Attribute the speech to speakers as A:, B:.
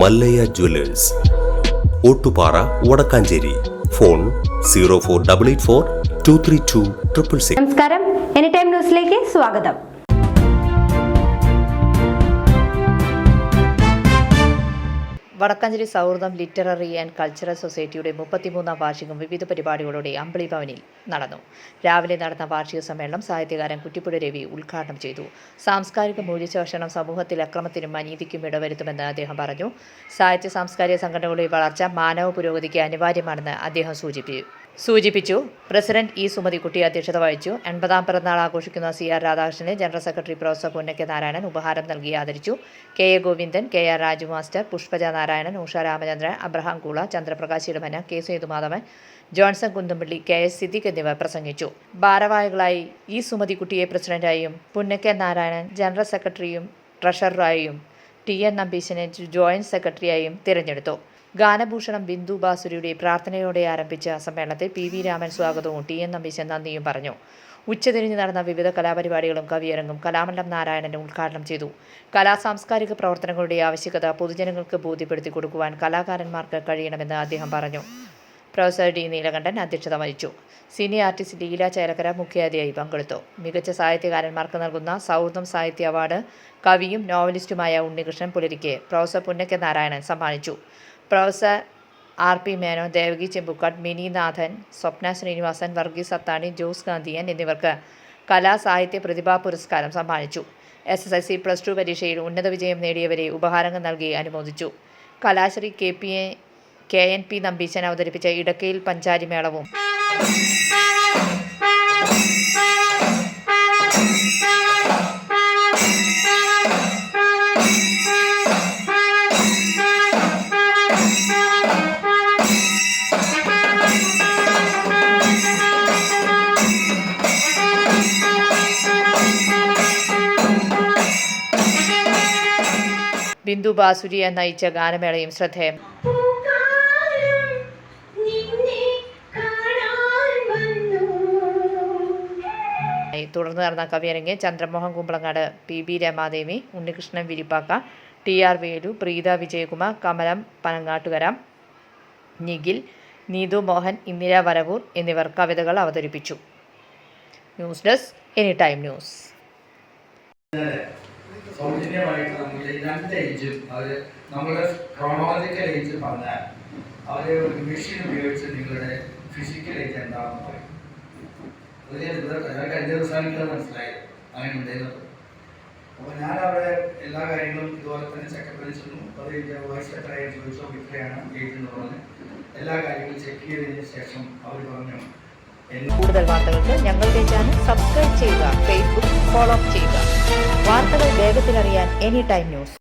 A: Mallayya Jewellers, Ottupara, Vadakkanchery. Phone 04884 232 666.
B: നമസ്കാരം, any time ന്യൂസിലേക്ക് സ്വാഗതം.
C: വടക്കാഞ്ചേരി സൗഹൃദം ലിറ്റററി ആൻഡ് കൾച്ചറൽ സൊസൈറ്റിയുടെ 33ാം വാർഷികം വിവിധ പരിപാടികളോടെ അമ്പിളി ഭവനിൽ നടന്നു. രാവിലെ നടന്ന വാർഷിക സമ്മേളനം സാഹിത്യകാരൻ കുറ്റിപ്പുഴ രവി ഉദ്ഘാടനം ചെയ്തു. സാംസ്കാരിക മൂല്യശോഷണം സമൂഹത്തിൽ അക്രമത്തിനും അനീതിക്കും ഇടവരുത്തുമെന്ന് അദ്ദേഹം പറഞ്ഞു. സാഹിത്യ സാംസ്കാരിക സംഘടനകളുടെ വളർച്ച മാനവ പുരോഗതിക്ക് അനിവാര്യമാണെന്ന് അദ്ദേഹം സൂചിപ്പിച്ചു. പ്രസിഡന്റ് ഇ സുമതിക്കുട്ടി അധ്യക്ഷത വഹിച്ചു. 80ാം പിറന്നാൾ ആഘോഷിക്കുന്ന CR രാധാകൃഷ്ണനെ general secretary professor Punnakka Narayanan ഉപഹാരം നൽകി ആദരിച്ചു. KA Govindan, KR Raju master, Pushpaja Narayanan, Usha Ramachandran, Abraham Koola, Chandraprakash Edamana, K Sethumadhavan, Johnson Kunthampally, KS Siddique എന്നിവർ പ്രസംഗിച്ചു. ഭാരവാഹികളായി ഇ സുമതിക്കുട്ടിയെ പ്രസിഡന്റായും പുന്നക്ക നാരായണൻ ജനറൽ സെക്രട്ടറിയും ട്രഷററായും TN നമ്പീശനെ ജോയിന്റ് സെക്രട്ടറിയായും തിരഞ്ഞെടുത്തു. ഗാനഭൂഷണം ബിന്ദു ബാസുരിയുടെ പ്രാർത്ഥനയോടെ ആരംഭിച്ച സമ്മേളനത്തിൽ PV രാമൻ സ്വാഗതവും TN നമ്പീശൻ നന്ദിയും പറഞ്ഞു. ഉച്ചതിരിഞ്ഞ് നടന്ന വിവിധ കലാപരിപാടികളും കവിയരങ്ങും കലാമണ്ഡലം നാരായണനും ഉദ്ഘാടനം ചെയ്തു. സാംസ്കാരിക പ്രവർത്തനങ്ങളുടെ ആവശ്യകത പൊതുജനങ്ങൾക്ക് ബോധ്യപ്പെടുത്തി കൊടുക്കുവാൻ കലാകാരന്മാർക്ക് കഴിയണമെന്ന് അദ്ദേഹം പറഞ്ഞു. പ്രൊഫസർ D നീലകണ്ഠൻ അധ്യക്ഷത വഹിച്ചു. സീനിയർ ആർട്ടിസ്റ്റ് ലീല ചേലക്കര മുഖ്യാതിഥിയായി പങ്കെടുത്തു. മികച്ച സാഹിത്യകാരന്മാർക്ക് നൽകുന്ന സൗഹൃദം സാഹിത്യ അവാർഡ് കവിയും നോവലിസ്റ്റുമായ ഉണ്ണികൃഷ്ണൻ പുലരിക്ക് പ്രൊഫസർ പുന്നക്ക നാരായണൻ സമ്മാനിച്ചു. പ്രൊഫസർ RP മേനോൻ, ദേവകി ചെമ്പുക്കാട്, മിനി നാഥൻ, സ്വപ്ന ശ്രീനിവാസൻ, വർഗീസ് അത്താണി, ജോസ് ഗാന്ധിയൻ എന്നിവർക്ക് കലാസാഹിത്യ പ്രതിഭാ പുരസ്കാരം സമ്മാനിച്ചു. SSLC +2 പരീക്ഷയിൽ ഉന്നത വിജയം നേടിയവരെ ഉപഹാരങ്ങൾ നൽകി അനുമോദിച്ചു. കലാശ്രീ KNP നമ്പീശൻ അവതരിപ്പിച്ച ഇടക്കയിൽ പഞ്ചാരി മേളവും ബിന്ദു ബാസുരി നയിച്ച ഗാനമേളയും ശ്രദ്ധേയം. തുടർന്ന് നടന്ന കവിയരങ്ങ് ചന്ദ്രമോഹൻ കുമ്പളങ്ങാട്, PB രമാദേവി, ഉണ്ണികൃഷ്ണൻ വിരിപ്പാക്ക, TR വേലു, പ്രീത വിജയകുമാർ, കമലം പനങ്ങാട്ടുകര, നിഖിൽ, നീതു മോഹൻ, ഇന്ദിര വരവൂർ എന്നിവർ കവിതകൾ അവതരിപ്പിച്ചു. News desk, any time news.
D: സൗജന്യമായിട്ട് നമ്മൾ 2 ഏജും അത് നമ്മുടെ ക്രോണോളജിക്കൽ ഏജ് പറഞ്ഞാൽ അവർ ഒരു മെഷീൻ ഉപയോഗിച്ച് നിങ്ങളുടെ ഫിസിക്കൽ ഏജ് എന്താണെന്ന് പറയും. അത് ഞാൻ കഴിഞ്ഞ ദിവസമായിട്ട് മനസ്സിലായത് അങ്ങനെ ഉണ്ടായിരുന്നത്. അപ്പോൾ ഞാൻ അവിടെ എല്ലാ കാര്യങ്ങളും ഇതുപോലെ തന്നെ ചെക്കപ്പ് ചെന്നു. അത് വയസ്സ് എത്രയാണ് ചോദിച്ചോ, ഇത്രയാണ് ഏജ് എന്ന് പറഞ്ഞ് എല്ലാ കാര്യങ്ങളും ചെക്ക് ചെയ്തതിന് ശേഷം അവർ പറഞ്ഞു.
C: കൂടുതൽ വാർത്തകൾക്ക് ഞങ്ങളുടെ ചാനൽ സബ്സ്ക്രൈബ് ചെയ്യുക, Facebook ഫോളോ ചെയ്യുക. വാർത്തകൾ വേഗത്തിലറിയാൻ എനി ടൈം ന്യൂസ്.